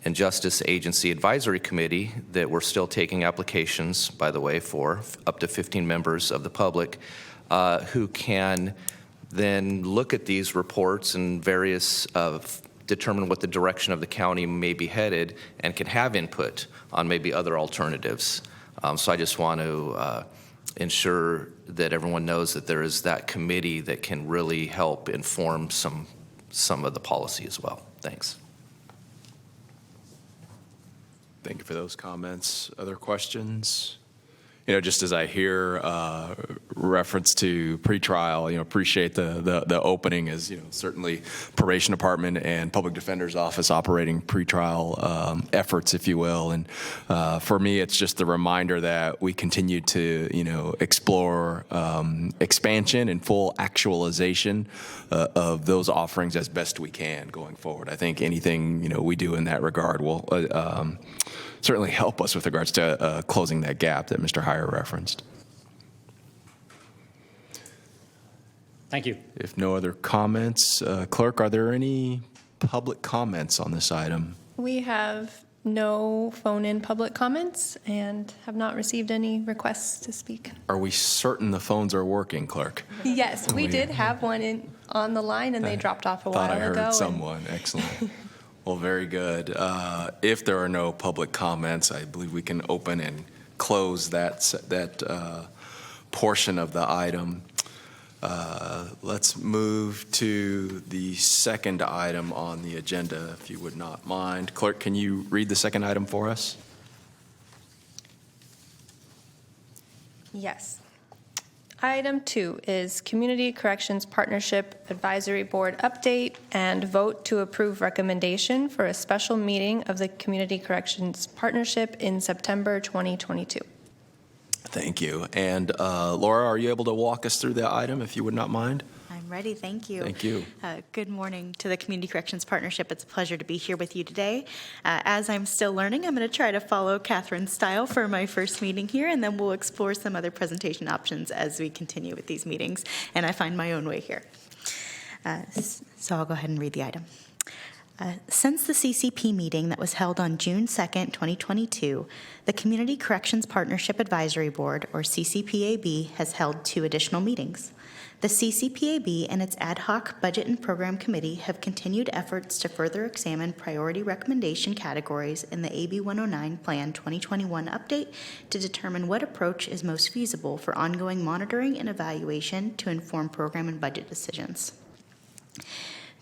and Justice Agency Advisory Committee that we're still taking applications, by the way, for up to 15 members of the public who can then look at these reports and various determine what the direction of the county may be headed and can have input on maybe other alternatives. So I just want to ensure that everyone knows that there is that committee that can really help inform some of the policy as well. Thanks. Thank you for those comments. Other questions? You know, just as I hear reference to pretrial, appreciate the opening as, certainly probation department and public defender's office operating pretrial efforts, if you will. And for me, it's just the reminder that we continue to, explore expansion and full actualization of those offerings as best we can going forward. I think anything, we do in that regard will certainly help us with regards to closing that gap that Mr. Heyer referenced. Thank you. If no other comments, Clerk, are there any public comments on this item? We have no phone-in public comments and have not received any requests to speak. Are we certain the phones are working, Clerk? Yes, we did have one on the line, and they dropped off a while ago. Thought I heard someone. Excellent. Well, very good. If there are no public comments, I believe we can open and close that portion of the item. Let's move to the second item on the agenda, if you would not mind. Clerk, can you read the second item for us? Yes. Item 2 is Community Corrections Partnership Advisory Board update and vote to approve recommendation for a special meeting of the Community Corrections Partnership in September 2022. Thank you. And Laura, are you able to walk us through the item, if you would not mind? I'm ready, thank you. Thank you. Good morning to the Community Corrections Partnership. It's a pleasure to be here with you today. As I'm still learning, I'm going to try to follow Catherine's style for my first meeting here, and then we'll explore some other presentation options as we continue with these meetings, and I find my own way here. So I'll go ahead and read the item. Since the CCP meeting that was held on June 2nd, 2022, the Community Corrections Partnership Advisory Board, or CCPAB, has held 2 additional meetings. The CCPAB and its ad hoc Budget and Program Committee have continued efforts to further examine priority recommendation categories in the AB 109 Plan 2021 update to determine what approach is most feasible for ongoing monitoring and evaluation to inform program and budget decisions.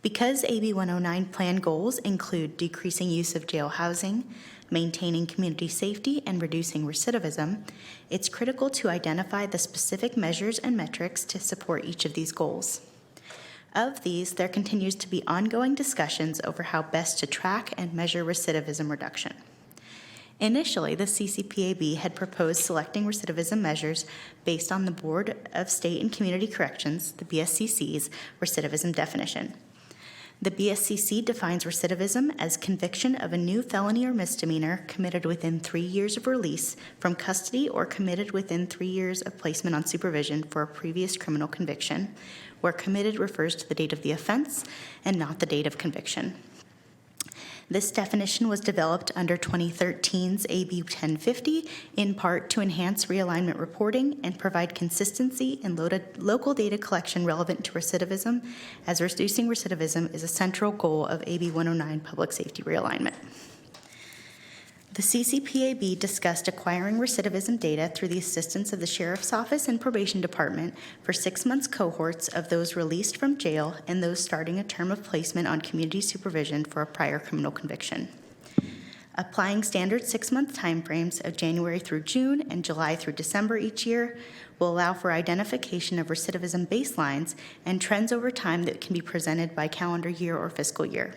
Because AB 109 plan goals include decreasing use of jail housing, maintaining community safety, and reducing recidivism, it's critical to identify the specific measures and metrics to support each of these goals. Of these, there continues to be ongoing discussions over how best to track and measure recidivism reduction. Initially, the CCPAB had proposed selecting recidivism measures based on the Board of State and Community Corrections, the BSCC's, recidivism definition. The BSCC defines recidivism as conviction of a new felony or misdemeanor committed within 3 years of release from custody or committed within 3 years of placement on supervision for a previous criminal conviction, where committed refers to the date of the offense and not the date of conviction. This definition was developed under 2013's AB 1050, in part to enhance realignment reporting and provide consistency in local data collection relevant to recidivism, as reducing recidivism is a central goal of AB 109 public safety realignment. The CCPAB discussed acquiring recidivism data through the assistance of the Sheriff's Office and Probation Department for 6 months cohorts of those released from jail and those starting a term of placement on community supervision for a prior criminal conviction. Applying standard 6-month timeframes of January through June and July through December each year will allow for identification of recidivism baselines and trends over time that can be presented by calendar year or fiscal year.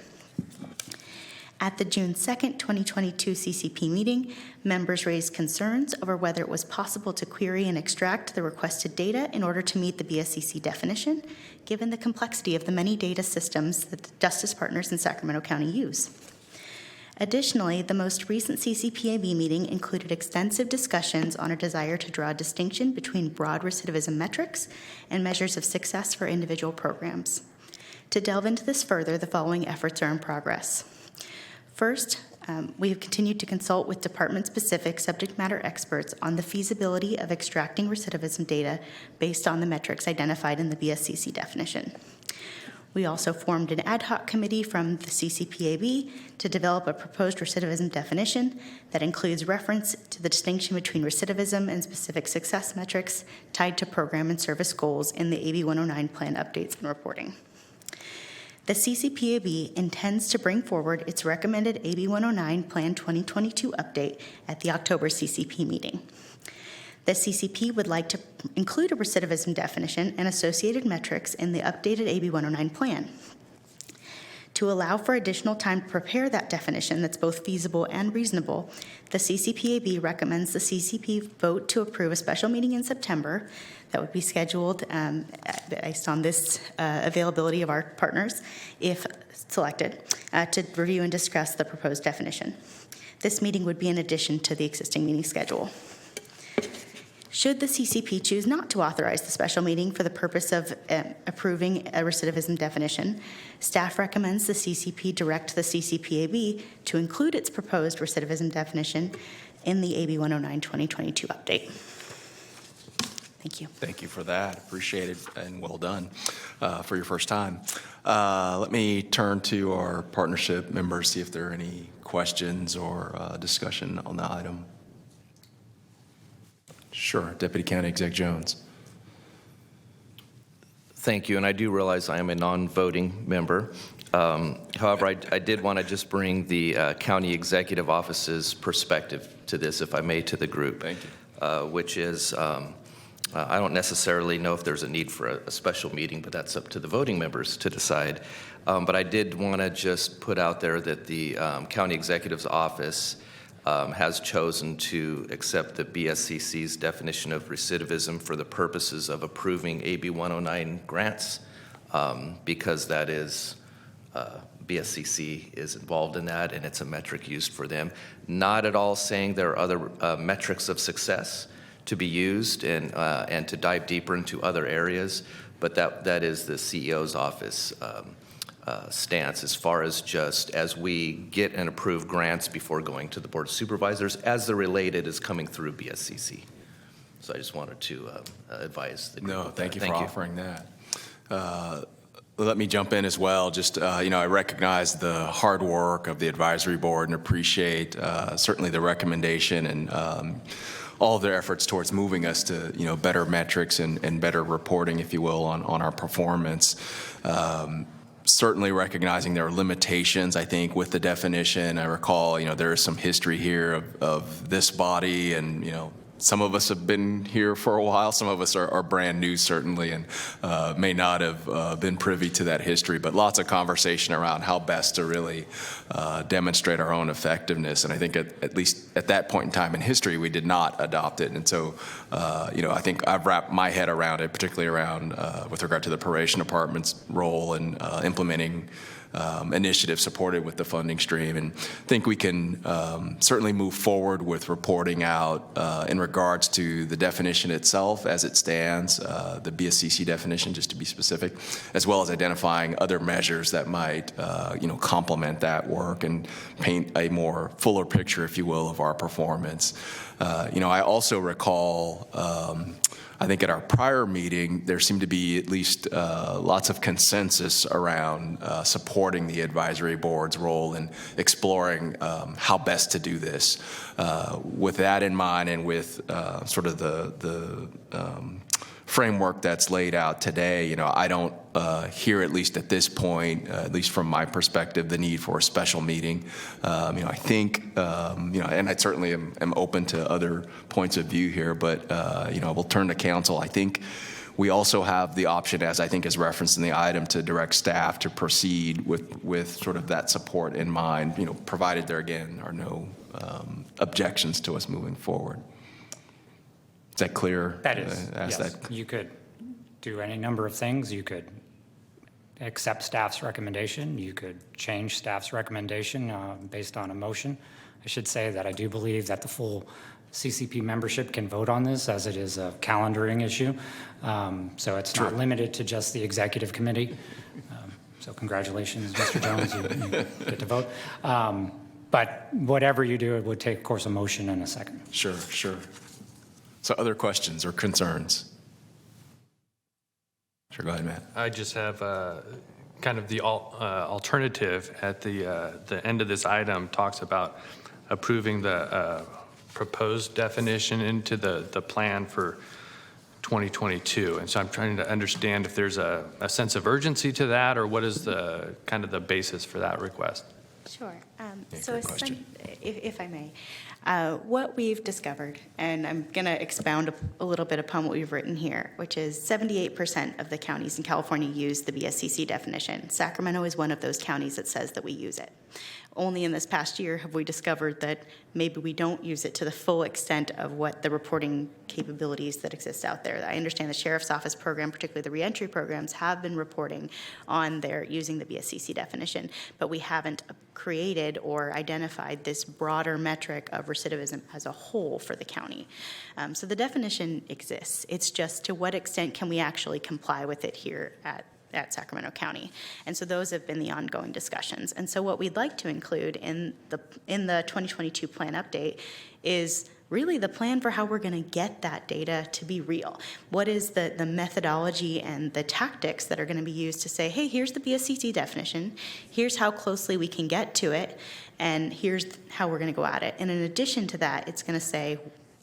At the June 2nd, 2022 CCP meeting, members raised concerns over whether it was possible to query and extract the requested data in order to meet the BSCC definition, given the complexity of the many data systems that the Justice Partners in Sacramento County use. Additionally, the most recent CCPAB meeting included extensive discussions on a desire to draw a distinction between broad recidivism metrics and measures of success for individual programs. To delve into this further, the following efforts are in progress. First, we have continued to consult with department-specific subject matter experts on the feasibility of extracting recidivism data based on the metrics identified in the BSCC definition. We also formed an ad hoc committee from the CCPAB to develop a proposed recidivism definition that includes reference to the distinction between recidivism and specific success metrics tied to program and service goals in the AB 109 plan updates and reporting. The CCPAB intends to bring forward its recommended AB 109 Plan 2022 update at the October CCP meeting. The CCP would like to include a recidivism definition and associated metrics in the updated AB 109 plan. To allow for additional time to prepare that definition that's both feasible and reasonable, the CCPAB recommends the CCP vote to approve a special meeting in September that would be scheduled based on this availability of our partners, if selected, to review and discuss the proposed definition. This meeting would be in addition to the existing meeting schedule. Should the CCP choose not to authorize the special meeting for the purpose of approving a recidivism definition, staff recommends the CCP direct the CCPAB to include its proposed recidivism definition in the AB 109 2022 update. Thank you. Thank you for that. Appreciate it, and well done for your first time. Let me turn to our partnership members, see if there are any questions or discussion on the item. Sure, Deputy County Exec Jones. Thank you, and I do realize I am a non-voting member. However, I did want to just bring the county executive office's perspective to this, if I may, to the group. Thank you. Which is, I don't necessarily know if there's a need for a special meeting, but that's up to the voting members to decide. But I did want to just put out there that the county executive's office has chosen to accept the BSCC's definition of recidivism for the purposes of approving AB 109 grants, because that is, BSCC is involved in that, and it's a metric used for them. Not at all saying there are other metrics of success to be used and to dive deeper into other areas, but that is the CEO's office stance as far as just as we get and approve grants before going to the Board of Supervisors, as the related is coming through BSCC. So I just wanted to advise the group. No, of thank you that. for offering that. Let me jump in as well. Just, I recognize the hard work of the advisory board and appreciate certainly the recommendation and all of their efforts towards moving us to, better metrics and better reporting, if you will, on our performance. Certainly recognizing there are limitations, I think, with the definition. I recall, there is some history here of this body, and, some of us have been here for a while. Some of us are brand new, certainly, and may not have been privy to that history. But lots of conversation around how best to really demonstrate our own effectiveness. And I think at least at that point in time in history, we did not adopt it. And so, I think I've wrapped my head around it, particularly around with regard to the probation department's role in implementing initiative supported with the funding stream. And I think we can certainly move forward with reporting out in regards to the definition itself as it stands, the BSCC definition, just to be specific, as well as identifying other measures that might, complement that work and paint a more fuller picture, if you will, of our performance. I also recall, I think at our prior meeting, there seemed to be at least lots of consensus around supporting the advisory board's role in exploring how best to do this. With that in mind, and with sort of the framework that's laid out today, I don't hear, at least at this point, at least from my perspective, the need for a special meeting. I think, and I certainly am open to other points of view here, but, we'll turn to council. I think we also have the option, as I think is referenced in the item, to direct staff to proceed with sort of that support in mind, provided there, again, are no objections to us moving forward. Is that clear? That is, Ask yes. that. You could do any number of things. You could accept staff's recommendation. You could change staff's recommendation based on a motion. I should say that I do believe that the full CCP membership can vote on this, as it is a calendaring issue. So it's not limited to just the executive committee. So congratulations, Mr. Jones, you get to vote. But whatever you do, it would take, of course, a motion and a second. Sure. So other questions or concerns? Sure, go ahead, Matt. I just have kind of the alternative at the end of this item talks about approving the proposed definition into the plan for 2022. And so I'm trying to understand if there's a sense of urgency to that, or what is the kind of the basis for that request? Sure. So great question. If I may, what we've discovered, and I'm going to expound a little bit upon what we've written here, which is 78% of the counties in California use the BSCC definition. Sacramento is one of those counties that says that we use it. Only in this past year have we discovered that maybe we don't use it to the full extent of what the reporting capabilities that exist out there. I understand the Sheriff's Office program, particularly the reentry programs, have been reporting on their using the BSCC definition, but we haven't created or identified this broader metric of recidivism as a whole for the county. So the definition exists. It's just to what extent can we actually comply with it here at Sacramento County. And so those have been the ongoing discussions. And so what we'd like to include in the 2022 plan update is really the plan for how we're going to get that data to be real. What is the methodology and the tactics that are going to be used to say, hey, here's the BSCC definition, here's how closely we can get to it, and here's how we're going to go at it. And in addition to that, it's going to say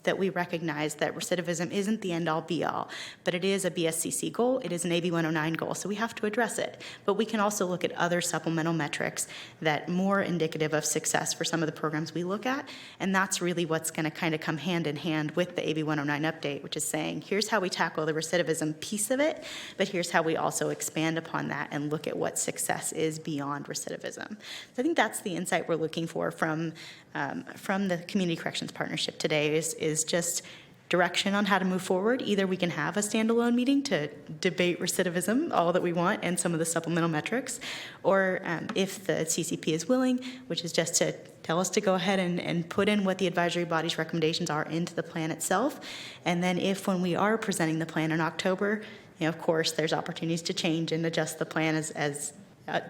that we recognize that recidivism isn't the end-all be-all, but it is a BSCC goal, it is an AB 109 goal, so we have to address it. But we can also look at other supplemental metrics that more indicative of success for some of the programs we look at, and that's really what's going to kind of come hand in hand with the AB 109 update, which is saying, here's how we tackle the recidivism piece of it, but here's how we also expand upon that and look at what success is beyond recidivism. So I think that's the insight we're looking for from the Community Corrections Partnership today is just direction on how to move forward. Either we can have a standalone meeting to debate recidivism, all that we want, and some of the supplemental metrics, or if the CCP is willing, which is just to tell us to go ahead and put in what the advisory body's recommendations are into the plan itself. And then when we are presenting the plan in October, of course, there's opportunities to change and adjust the plan as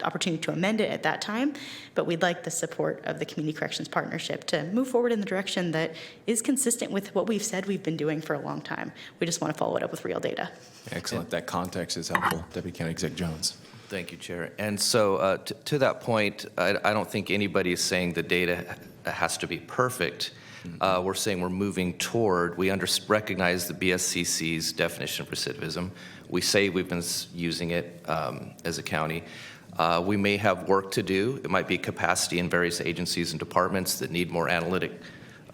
opportunity to amend it at that time, but we'd like the support of the Community Corrections Partnership to move forward in the direction that is consistent with what we've said we've been doing for a long time. We just want to follow it up with real data. Excellent. That context is helpful. Deputy County Exec Jones. Thank you, Chair. And so to that point, I don't think anybody is saying the data has to be perfect. We're saying we're moving toward, we recognize the BSCC's definition of recidivism. We say we've been using it as a county. We may have work to do. It might be capacity in various agencies and departments that need more analytic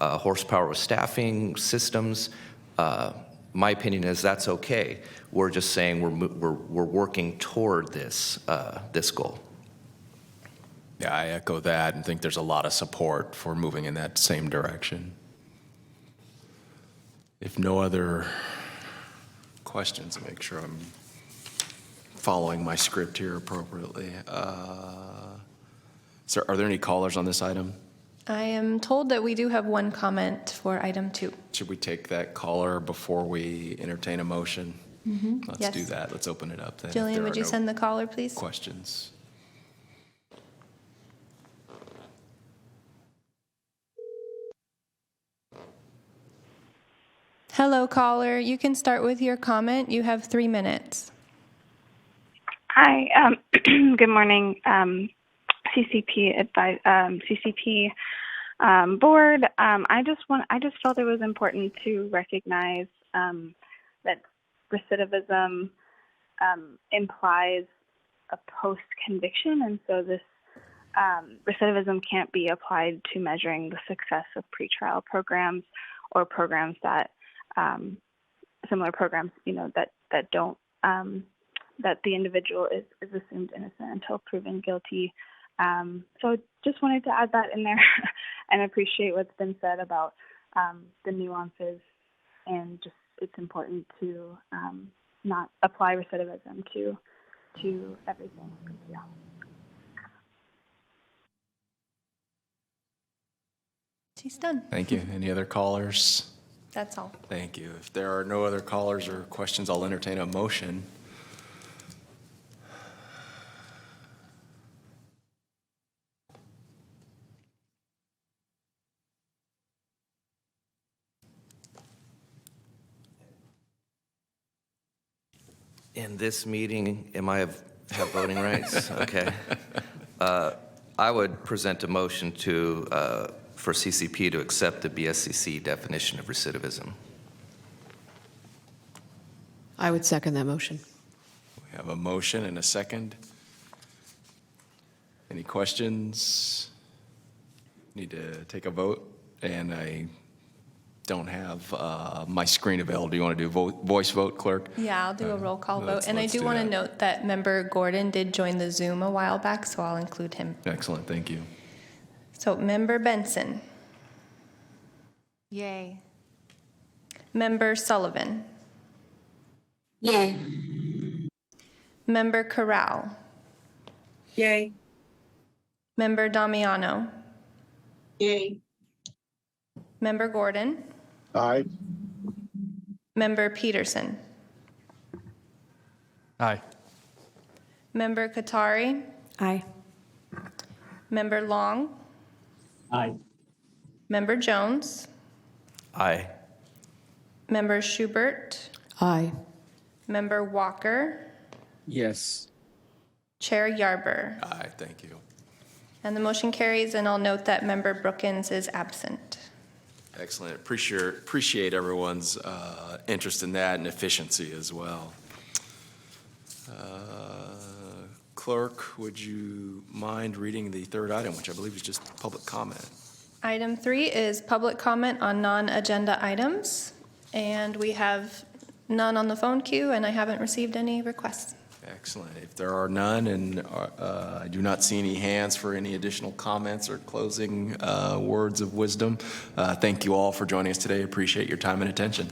horsepower with staffing systems. My opinion is that's okay. We're just saying we're working toward this goal. Yeah, I echo that and think there's a lot of support for moving in that same direction. If no other questions, make sure I'm following my script here appropriately. So are there any callers on this item? I am told that we do have one comment for item 2. Should we take that caller before we entertain a motion? Let's Yes. do that. Let's open it up then. if there Jillian, are would you no send the caller, please? questions? Hello, caller. You can start with your comment. You have 3 minutes. Hi, good morning, CCP board. I just felt it was important to recognize that recidivism implies a post-conviction, and so this recidivism can't be applied to measuring the success of pretrial programs or programs that similar programs, that don't that the individual is assumed innocent until proven guilty. So just wanted to add that in there and appreciate what's been said about the nuances, and just it's important to not apply recidivism to everything. Thank you. She's done. Thank you. Any other callers? That's all. Thank you. If there are no other callers or questions, I'll entertain a motion. In this meeting, am I have voting rights? Okay. I would present a motion for CCP to accept the BSCC definition of recidivism. I would second that motion. We have a motion and a second. Any questions? Need to take a vote, and I don't have my screen available. Do you want to do voice vote, clerk? Yeah, I'll do a roll call vote. And I let's do do want to that. note that member Gordon did join the Zoom a while back, so I'll include him. Excellent, thank you. So member Benson, Yay. member Sullivan, Yay. member Corral, Yay. member Damiano, Yay. member Gordon, Aye. member Peterson, Aye. member Katari, Aye. member Long, Aye. member Jones, Aye. member Schubert, Aye. member Walker, Yes. Chair Yarber. Aye, thank you. And the motion carries, and I'll note that member Brookins is absent. Excellent. Appreciate everyone's interest in that and efficiency as well. Clerk, would you mind reading the third item, which I believe is just public comment? Item 3 is public comment on non-agenda items, and we have none on the phone queue, and I haven't received any requests. Excellent. If there are none, and I do not see any hands for any additional comments or closing words of wisdom, thank you all for joining us today. Appreciate your time and attention.